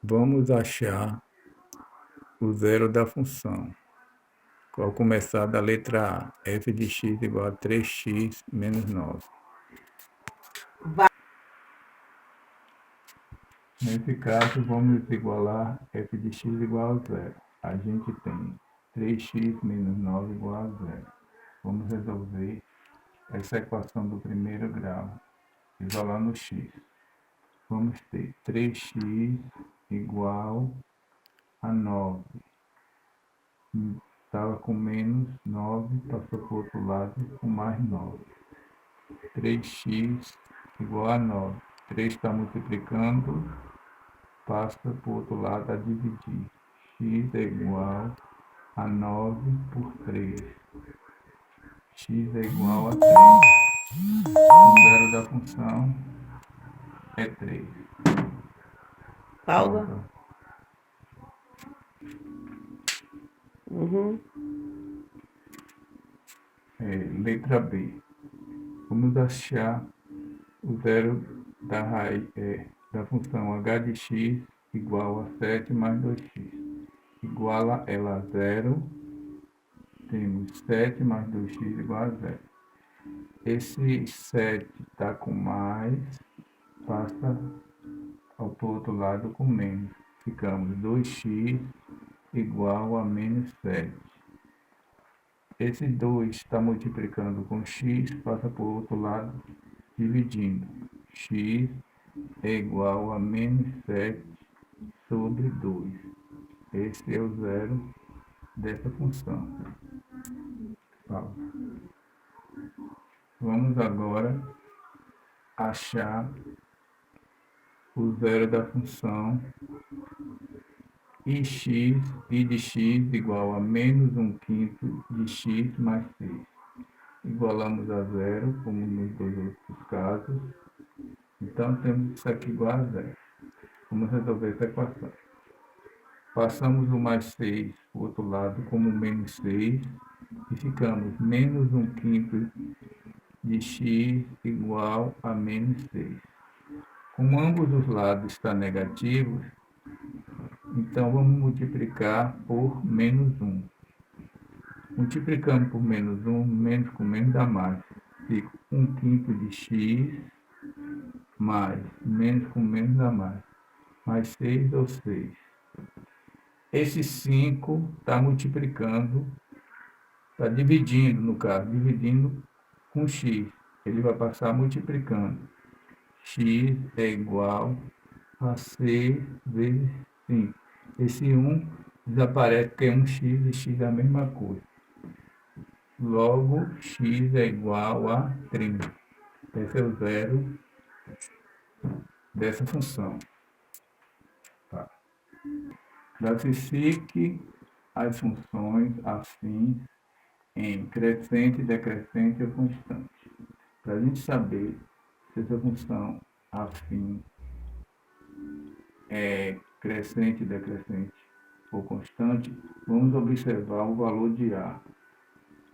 Vamos achar o zero da função. Ao começar da letra A, f de x igual a 3x menos 9. Nesse caso, vamos igualar f de x igual a zero. A gente tem 3x menos 9 igual a zero. Vamos resolver essa equação do primeiro grau, isolando x. Vamos ter 3x igual a 9. Estava com menos 9, passou para o outro lado com mais 9. 3x igual a 9. 3 está multiplicando, passa para o outro lado a dividir. X é igual a 9 por 3. X é igual a 3. O zero da função é 3. Pausa. Letra B. Vamos achar o zero da raiz da função h de x igual a 7 mais 2x. Iguala ela a zero. Temos 7 mais 2x igual a zero. Esse 7 está com mais, passa ao outro lado com menos. Ficamos 2x igual a menos 7. Esse 2 está multiplicando com x, passa para o outro lado, dividindo. X é igual a menos 7 sobre 2. Esse é o zero dessa função. Vamos agora achar o zero da função ix, i de x igual a menos 1/5 de x mais 6. Igualamos a zero, como nos dois outros casos. Então, temos isso aqui igual a zero. Vamos resolver essa equação. Passamos o mais 6 para o outro lado como menos 6 e ficamos menos 1/5 de x igual a menos 6. Como ambos os lados estão negativos, então vamos multiplicar por menos 1. Multiplicando por menos 1, menos com menos dá mais. Fica 1/5 de x mais menos com menos dá mais. Mais 6 ou 6. Esse 5 está multiplicando, está dividindo, no caso, dividindo com x. Ele vai passar multiplicando. X é igual a 6 vezes 5. Esse 1 desaparece porque é um x e x é a mesma coisa. Logo, x é igual a 30. Esse é o zero dessa função. Tá. Classifique as funções afins em crescente, decrescente ou constante. Para a gente saber se essa função afim é crescente, decrescente ou constante, vamos observar o valor de A.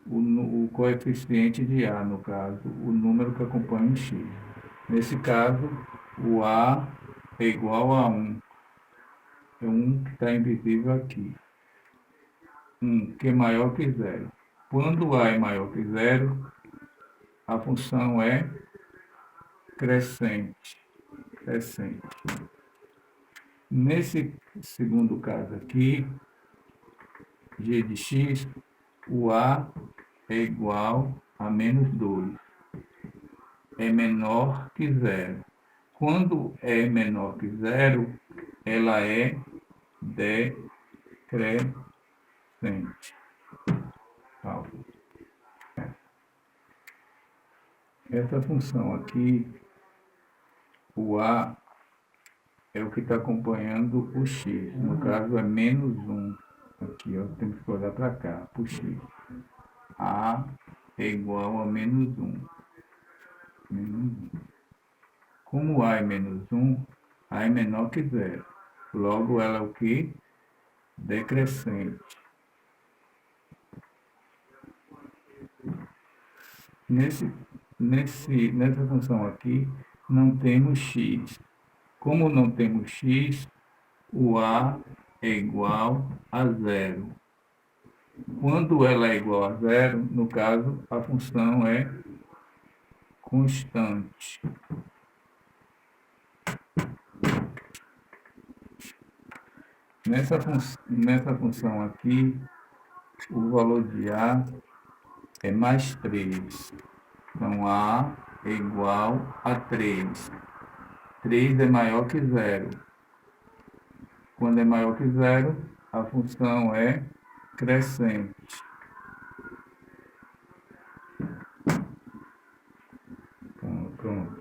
O coeficiente de A, no caso, o número que acompanha o x. Nesse caso, o A é igual a 1. É 1 que está invisível aqui. 1, que é maior que 0. Quando A é maior que 0, a função é crescente. Crescente. Nesse segundo caso aqui, g de x, o A é igual a menos 2. É menor que 0. Quando é menor que 0, ela é decrescente. Essa função aqui, o A é o que está acompanhando o x. No caso, é menos 1. Aqui, ó, temos que olhar para cá, para o x. A é igual a menos 1. Menos 1. Como A é menos 1, A é menor que 0. Logo, ela é o que? Decrescente. Nessa função aqui, não temos x. Como não temos x, o A é igual a zero. Quando ela é igual a zero, no caso, a função é constante. Nessa função aqui, o valor de A é mais 3. Então, A é igual a 3. 3 é maior que zero. Quando é maior que zero, a função é crescente. Pronto.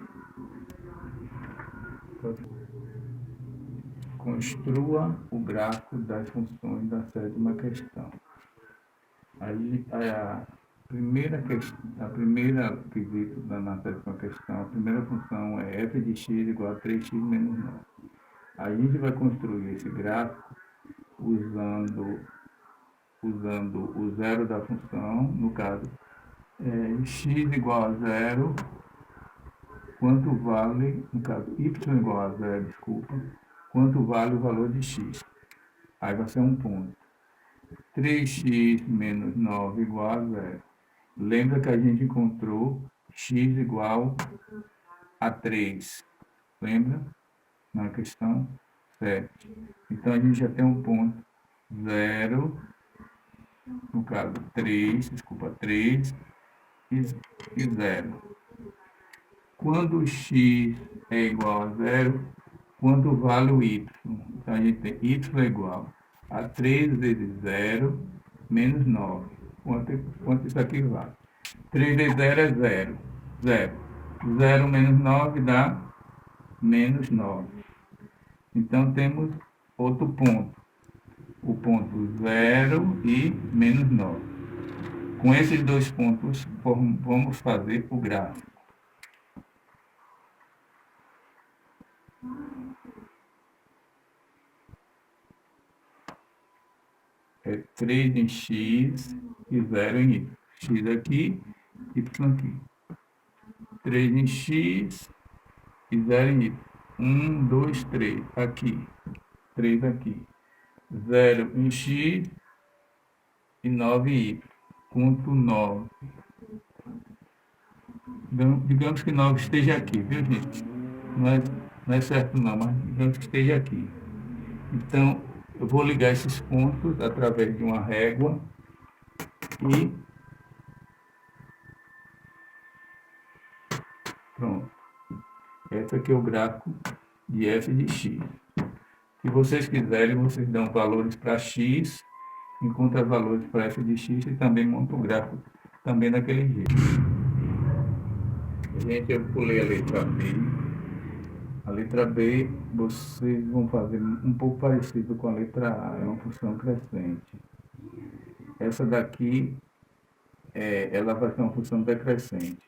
Construa o gráfico das funções da sétima questão. Aí, a primeira quesito na sétima questão, a primeira função é f de x igual a 3x menos 9. A gente vai construir esse gráfico usando o zero da função, no caso, x igual a zero, quanto vale, no caso, y igual a zero, desculpa, quanto vale o valor de x. Aí vai ser um ponto. 3x menos 9 igual a zero. Lembra que a gente encontrou x igual a 3. Lembra? Na questão 7. Então, a gente já tem um ponto 0, no caso 3 e 0. Quando x é igual a 0, quanto vale o y? Então, a gente tem y é igual a 3 vezes 0 menos 9. Quanto isso aqui vale? 3 vezes 0 é 0. 0. 0 menos 9 dá menos 9. Então, temos outro ponto. O ponto 0 e menos 9. Com esses dois pontos, vamos fazer o gráfico. É 3 em x e 0 em y. X aqui, y aqui. 3 em x e 0 em y. 1, 2, 3. Aqui. 3 aqui. 0 em x e 9 em y. Ponto 9. Digamos que 9 esteja aqui, viu, gente? Não é certo não, mas digamos que esteja aqui. Então, eu vou ligar esses pontos através de uma régua e pronto. Esse aqui é o gráfico de f de x. Se vocês quiserem, vocês dão valores para x, encontram valores para f de x e também montam o gráfico também daquele jeito. Gente, eu pulei a letra B. A letra B, vocês vão fazer um pouco parecido com a letra A, é uma função crescente. Essa daqui, ela vai ser uma função decrescente.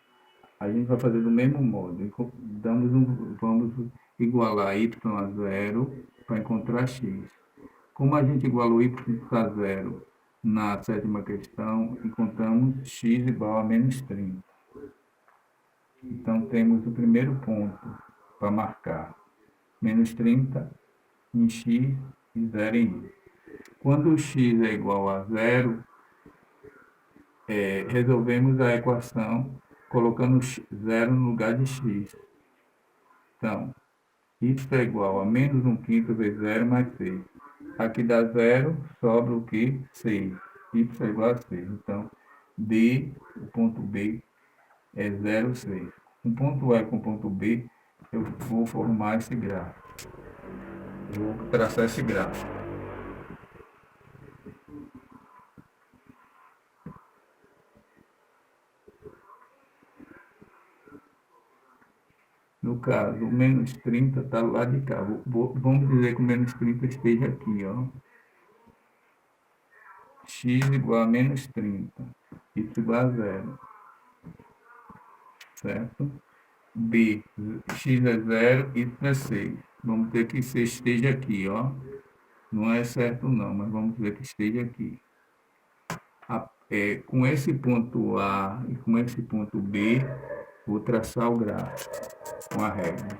A gente vai fazer do mesmo modo. Vamos igualar y a zero para encontrar x. Como a gente igualou y a zero na sétima questão, encontramos x igual a menos 30. Então, temos o primeiro ponto para marcar. Menos 30 em x e 0 em y. Quando o x é igual a zero, resolvemos a equação colocando 0 no lugar de x. Então, y é igual a menos 1/5 vezes 0 mais 6. Aqui dá 0, sobra o que? 6. Y é igual a 6. Então, B, o ponto B, é 0, 6. Com ponto A e com ponto B, eu vou formar esse gráfico. Eu vou traçar esse gráfico. No caso, o menos 30 está lá de cá. Vamos dizer que o menos 30 esteja aqui, ó. X igual a menos 30. Y igual a 0. Certo? B, x é 0, y é 6. Vamos ter que C esteja aqui, ó. Não é certo não, mas vamos ver que esteja aqui. Com esse ponto A e com esse ponto B, vou traçar o gráfico com a régua.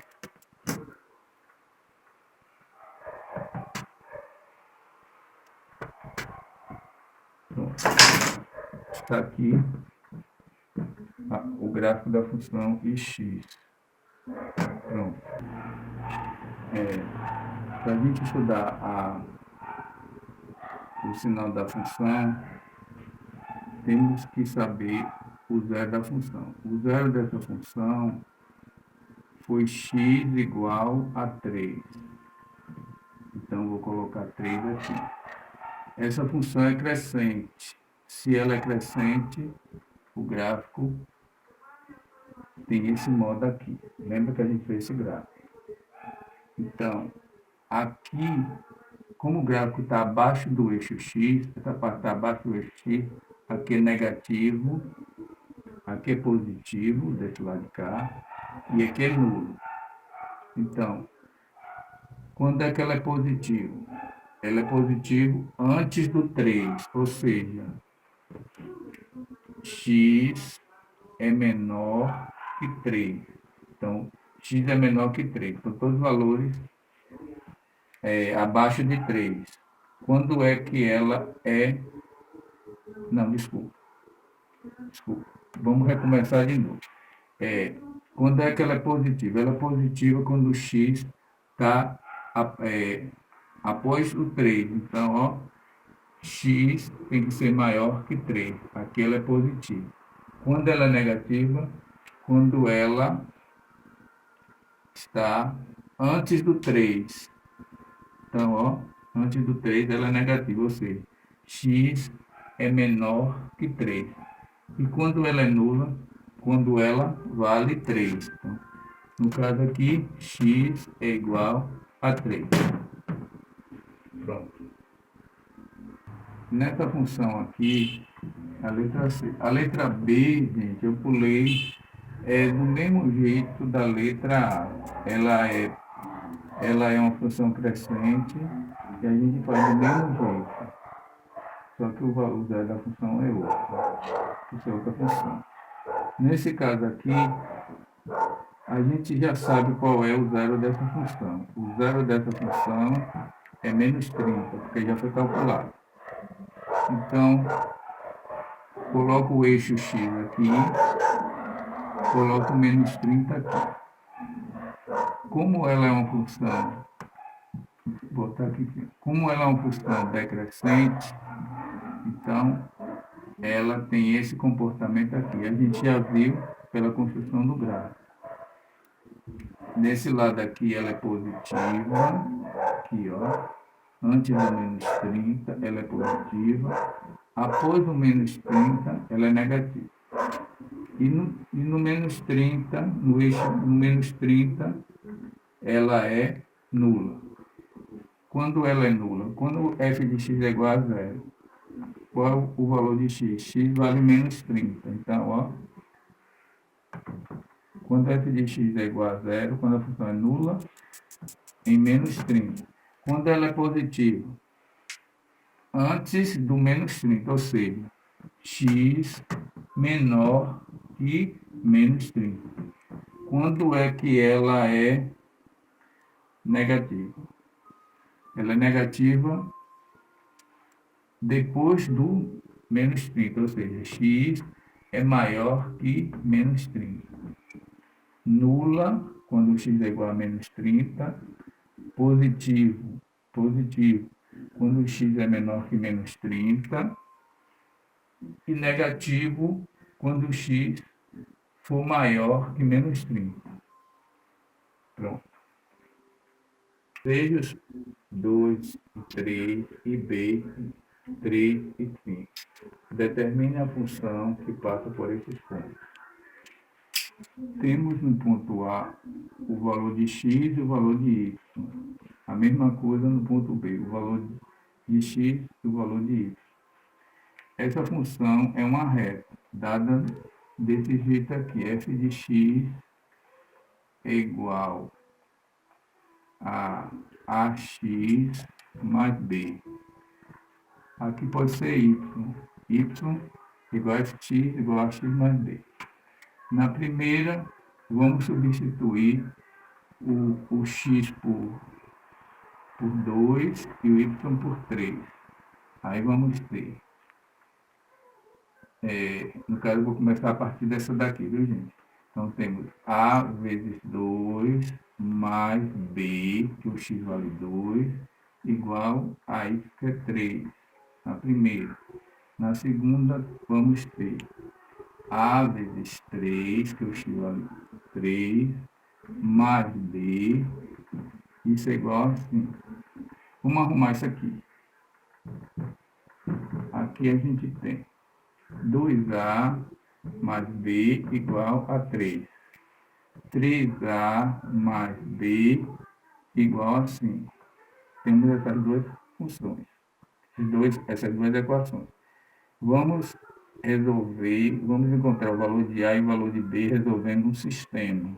está aqui o gráfico da função x. Pronto. Para a gente estudar o sinal da função, temos que saber o zero da função. O zero dessa função foi x igual a 3. Então, vou colocar 3 aqui. Essa função é crescente. Se ela é crescente, o gráfico tem esse modo aqui. Lembra que a gente fez esse gráfico? Então, aqui, como o gráfico está abaixo do eixo x, essa parte está abaixo do eixo x, aqui é negativo, aqui é positivo, desse lado de cá, e aqui é nulo. Então, quando é que ela é positiva? Ela é positiva antes do 3, ou seja, x é menor que 3. Então, x é menor que 3. Então, todos os valores abaixo de 3. Quando é que ela é... Não, desculpa. Vamos recomeçar de novo. Quando é que ela é positiva? Ela é positiva quando o x está após o 3. Então, ó, x tem que ser maior que 3. Aqui ela é positiva. Quando ela é negativa? Quando ela está antes do 3. Então, ó, antes do 3 ela é negativa, ou seja, x é menor que 3. E quando ela é nula? Quando ela vale 3. Então, no caso aqui, x é igual a 3. Pronto. Nessa função aqui, a letra C. A letra B, gente, eu pulei do mesmo jeito da letra A. Ela é uma função crescente e a gente faz do mesmo jeito. Só que o valor zero da função é outro. Isso é outra função. Nesse caso aqui, a gente já sabe qual é o zero dessa função. O zero dessa função é menos 30, porque já foi calculado. Então, coloco o eixo x aqui, coloco menos 30 aqui. Como ela é uma função, vou botar aqui, como ela é uma função decrescente, então ela tem esse comportamento aqui. A gente já viu pela construção do gráfico. Nesse lado aqui ela é positiva, aqui ó, antes do menos 30 ela é positiva, após o menos 30 ela é negativa. E no menos 30, no eixo no menos 30, ela é nula. Quando ela é nula? Quando f de x é igual a zero. Qual é o valor de x? X vale menos 30. Então, ó, quando f de x é igual a zero, quando a função é nula, em menos 30. Quando ela é positiva? Antes do menos 30, ou seja, x menor que menos 30. Quando é que ela é negativa? Ela é negativa depois do menos 30, ou seja, x é maior que menos 30. Nula, quando x é igual a menos 30. Positivo, quando x é menor que menos 30. E negativo, quando x for maior que menos 30. Pronto. Veja os 2, 3 e B, 3 e 5. Determine a função que passa por esses pontos. Temos no ponto A o valor de x e o valor de y. A mesma coisa no ponto B, o valor de x e o valor de y. Essa função é uma reta, dada desse jeito aqui. F de x é igual a ax mais b. Aqui pode ser y. Y igual a x igual a x mais b. Na primeira, vamos substituir o x por 2 e o y por 3. Aí vamos ter no caso, eu vou começar a partir dessa daqui, viu, gente? Então, temos A vezes 2 mais B, que o x vale 2, igual a y, que é 3, na primeira. Na segunda, vamos ter A vezes 3, que o x vale 3, mais B, isso é igual a 5. Vamos arrumar isso aqui. Aqui a gente tem 2A mais B igual a 3. 3A mais B igual a 5. Temos essas duas funções, essas duas equações. Vamos vamos encontrar o valor de A e o valor de B resolvendo um sistema.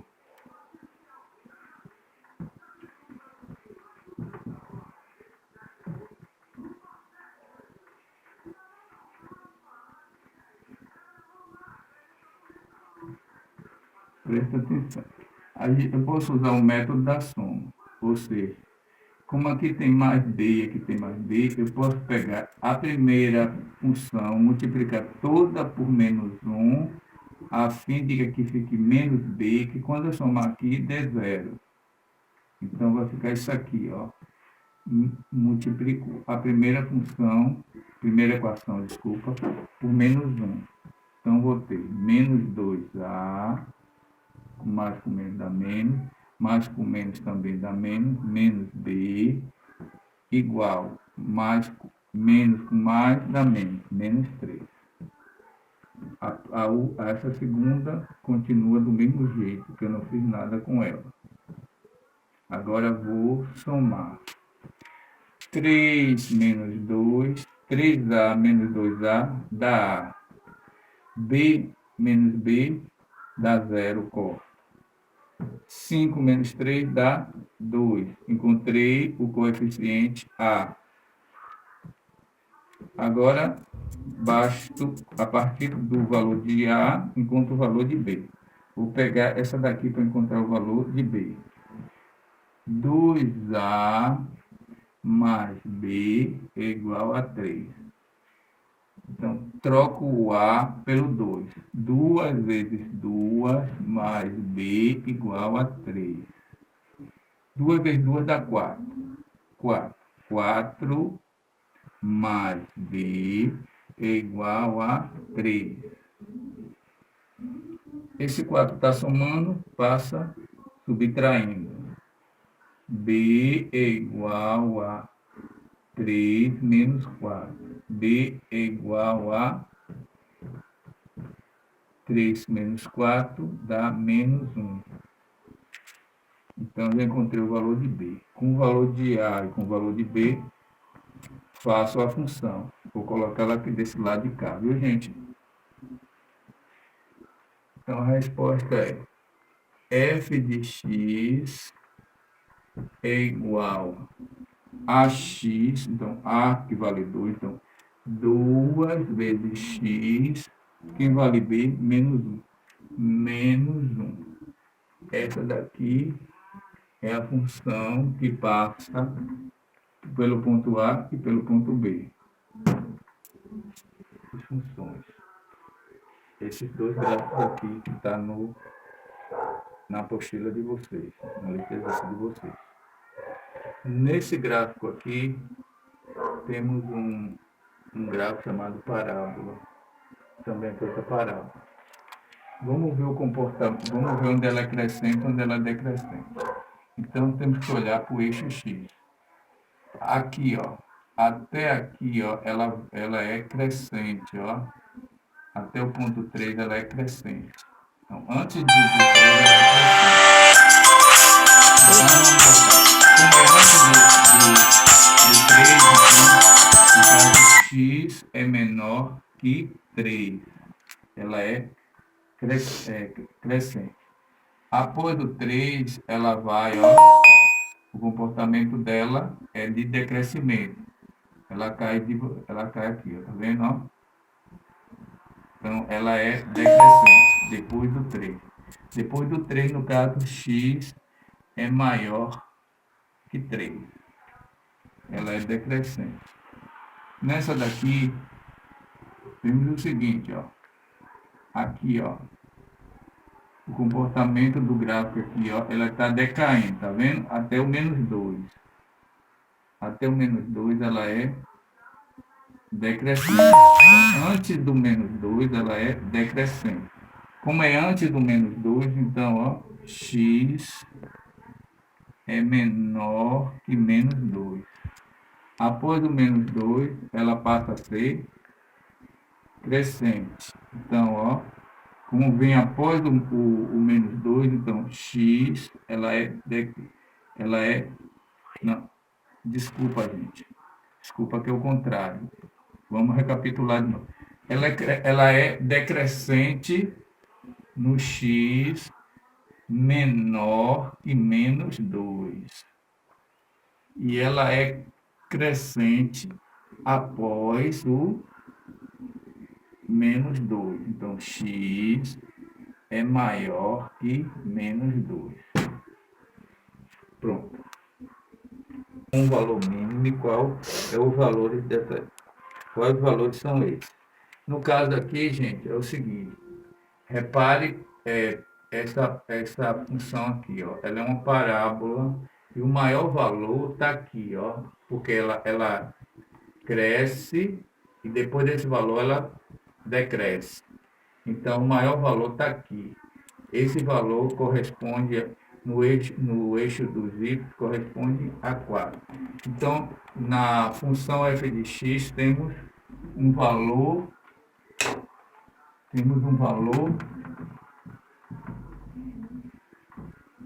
Presta atenção. Aí eu posso usar o método da soma, ou seja, como aqui tem mais B e aqui tem mais B, eu posso pegar a primeira função, multiplicar toda por menos 1, a fim de que aqui fique menos B, que quando eu somar aqui, dê zero. Então, vai ficar isso aqui, ó. Multiplico a primeira função, primeira equação, desculpa, por menos 1. Então, vou ter menos 2A, mais com menos dá menos, mais com menos também dá menos, menos B, igual, menos com mais dá menos, menos 3. Essa segunda continua do mesmo jeito, que eu não fiz nada com ela. Agora vou somar. 3 menos 2, 3A menos 2A dá A. B menos B dá 0, corta. 5 menos 3 dá 2. Encontrei o coeficiente A. Agora, basto, a partir do valor de A, encontro o valor de B. Vou pegar essa daqui para encontrar o valor de B. 2A mais B é igual a 3. Então, troco o A pelo 2. 2 vezes 2 mais B igual a 3. 2 vezes 2 dá 4. 4. 4 mais B é igual a 3. Esse 4 está somando, passa subtraindo. B é igual a 3 menos 4. B é igual a 3 menos 4 dá menos 1. Então, já encontrei o valor de B. Com o valor de A e com o valor de B, faço a função. Vou colocar ela aqui desse lado de cá, viu, gente? Então, a resposta é f de x é igual a x, então, A que vale 2, então, 2 vezes x, que vale B, menos 1. Menos 1. Essa daqui é a função que passa pelo ponto A e pelo ponto B. As funções. Esses dois gráficos aqui que está na apostila de vocês, na literatura de vocês. Nesse gráfico aqui, temos um gráfico chamado parábola. Também é outra parábola. Vamos ver o comportamento, vamos ver onde ela é crescente e onde ela é decrescente. Então, temos que olhar para o eixo X. Aqui, ó, até aqui, ó, ela é crescente, ó. Até o ponto 3 ela é crescente. Então, antes de 3 ela é crescente. Então, como é antes de 3, então, no caso, x é menor que 3. Ela é crescente. Após o 3, ela vai, ó, o comportamento dela é de decrescimento. Ela cai aqui, ó, tá vendo, ó? Então, ela é decrescente, depois do 3. Depois do 3, no caso, x é maior que 3. Ela é decrescente. Nessa daqui, temos o seguinte, ó. Aqui, ó. O comportamento do gráfico aqui, ó, ela está decaindo, tá vendo? Até o -2. Até o -2 ela é decrescente. Então, antes do -2 ela é decrescente. Como é antes do -2, então, ó, x é menor que -2. Após o -2, ela passa a ser crescente. Então, ó, como vem após o -2, então x, não, desculpa, gente. Desculpa que é o contrário. Vamos recapitular de novo. Ela é decrescente no x menor que -2. E ela é crescente após o -2. Então, x é maior que -2. Pronto. Um valor mínimo e qual é o valor dessa. Quais valores são esses? No caso aqui, gente, é o seguinte. Repare essa função aqui, ó. Ela é uma parábola e o maior valor está aqui, ó, porque ela cresce e depois desse valor ela decresce. Então, o maior valor está aqui. Esse valor corresponde no eixo dos y, corresponde a 4. Então, na função f de x, temos um valor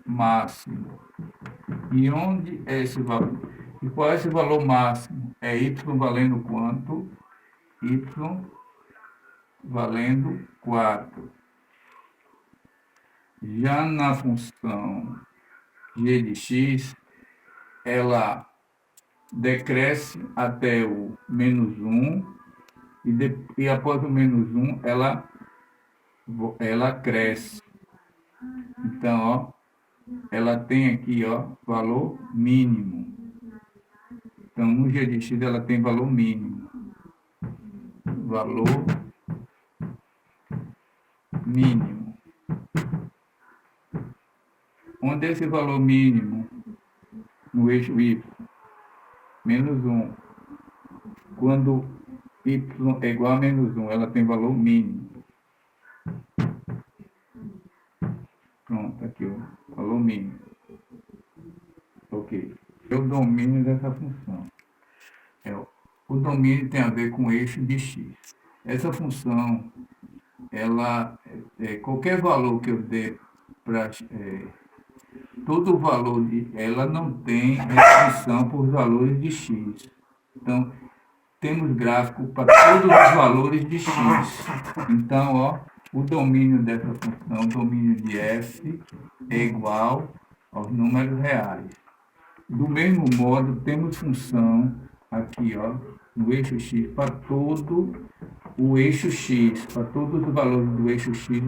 máximo. E onde é esse valor? E qual é esse valor máximo? É y valendo quanto? Y valendo 4. Já na função g de x, ela decresce até o -1 e após o -1 ela cresce. Então, ó, ela tem aqui, ó, valor mínimo. Então, no g de x ela tem valor mínimo. Valor mínimo. Onde é esse valor mínimo? No eixo y, -1. Quando y é igual a -1, ela tem valor mínimo. Pronto, aqui o valor mínimo. Ok. É o domínio dessa função. O domínio tem a ver com o eixo de x. Essa função, ela, qualquer valor que eu dê para todo valor, ela não tem restrição por valores de x. Então, temos gráfico para todos os valores de x. Então, ó, o domínio dessa função, o domínio de f, é igual aos números reais. Do mesmo modo, temos função aqui, ó, no eixo x, para todo o eixo x, para todos os valores do eixo x,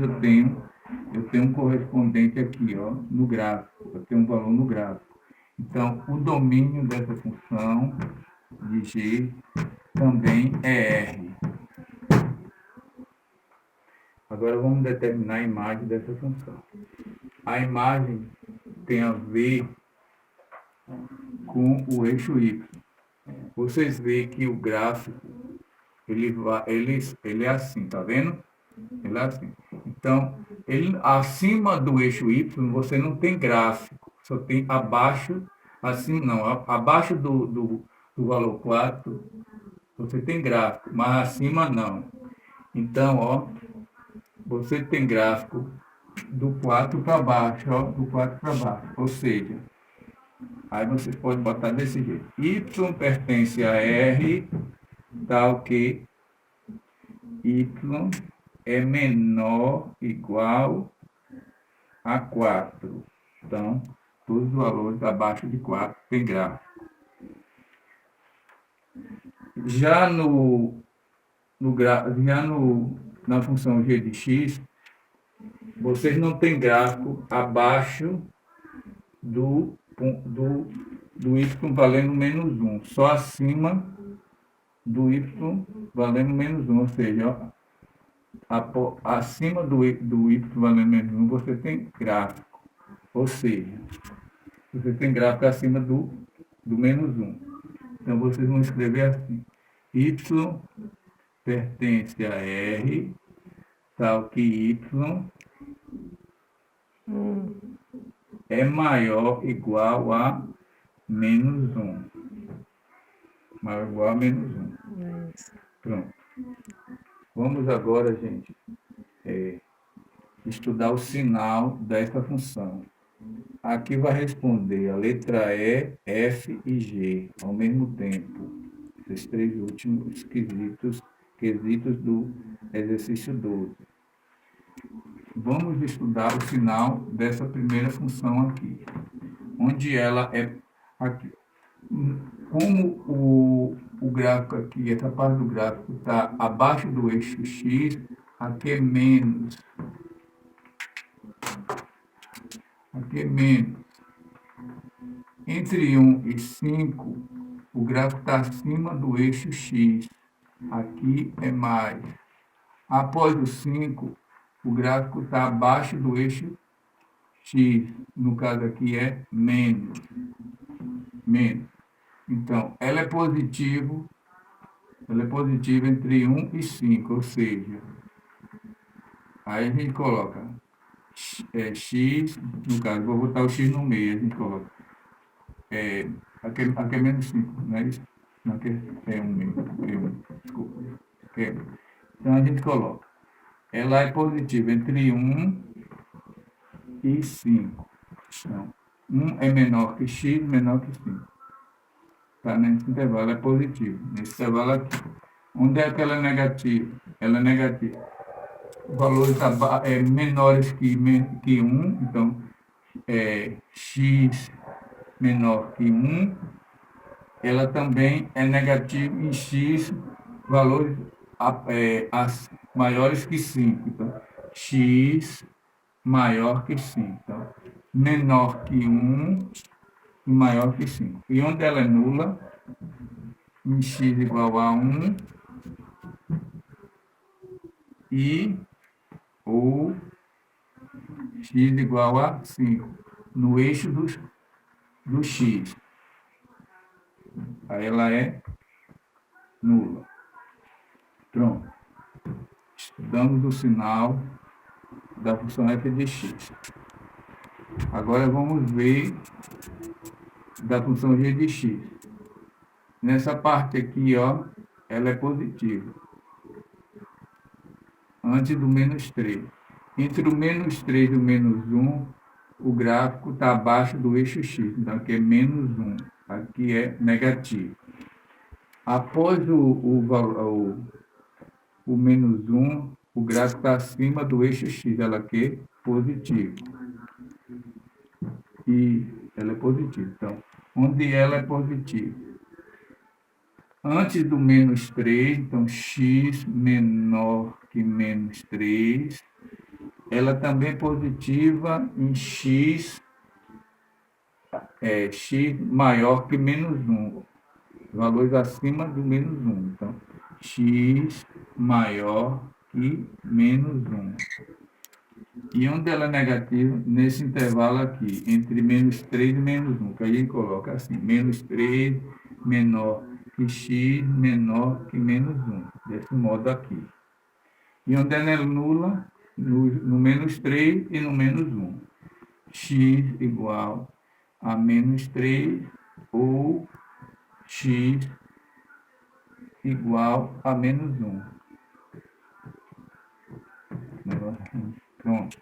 eu tenho um correspondente aqui, ó, no gráfico, eu tenho um valor no gráfico. Então, o domínio dessa função de g também é R. Agora vamos determinar a imagem dessa função. A imagem tem a ver com o eixo y. Vocês veem que o gráfico ele é assim, tá vendo? Ele é assim. Então, acima do eixo y você não tem gráfico, só tem abaixo, assim não, abaixo do valor 4 você tem gráfico, mas acima não. Então, ó, você tem gráfico do 4 para baixo, ó, do 4 para baixo, ou seja, aí você pode botar desse jeito. Y pertence a R, tal que Y é menor igual a 4. Então, todos os valores abaixo de 4 tem gráfico. Já na função g de x, vocês não têm gráfico abaixo do y valendo -1, só acima do y valendo menos 1, ou seja, acima do y valendo menos 1, você tem gráfico, ou seja, você tem gráfico acima do menos 1. Então, vocês vão escrever assim, y pertence a R, tal que y é maior ou igual a menos 1. Maior ou igual a menos 1. Pronto. Vamos agora, gente, estudar o sinal dessa função. Aqui vai responder a letra E, F e G ao mesmo tempo. Esses três últimos quesitos do exercício 12. Vamos estudar o sinal dessa primeira função aqui, onde ela é aqui. Como o gráfico aqui, essa parte do gráfico está abaixo do eixo X, aqui é menos. Aqui é menos. Entre 1 e 5, o gráfico está acima do eixo X. Aqui é mais. Após o 5, o gráfico está abaixo do eixo X. No caso aqui é menos. Menos. Então, ela é positiva entre 1 e 5, ou seja, aí a gente coloca x, no caso, vou botar o x no meio, a gente coloca aqui é menos 5, não é isso? Não, aqui é 1 mesmo, desculpa. Então, a gente coloca, ela é positiva entre 1 e 5. Então, 1 é menor que x, menor que 5. Tá? Nesse intervalo é positivo. Nesse intervalo aqui. Onde é que ela é negativa? Ela é negativa. Valores menores que 1, então x menor que 1, ela também é negativa em x, valores maiores que 5. Então, x maior que 5. Então, menor que 1 e maior que 5. E onde ela é nula, em x igual a 1 e ou x igual a 5, no eixo do x. Aí ela é nula. Pronto. Estudamos o sinal da função f de x. Agora vamos ver da função g de x. Nessa parte aqui, ó, ela é positiva. Antes do menos 3. Entre o menos 3 e o menos 1, o gráfico está abaixo do eixo x. Então, aqui é menos 1. Aqui é negativo. Após o menos 1, o gráfico está acima do eixo x. Ela aqui é positivo. E ela é positiva. Então, onde ela é positiva? Antes do menos 3, então x menor que menos 3, ela também é positiva em x, x maior que menos 1, valores acima do menos 1. Então, x maior que menos 1. E onde ela é negativa? Nesse intervalo aqui, entre menos 3 e menos 1, que aí a gente coloca assim, menos 3 menor que x menor que menos 1, desse modo aqui. E onde ela é nula? No menos 3 e no menos 1. X igual a menos 3 ou x igual a menos 1. Pronto.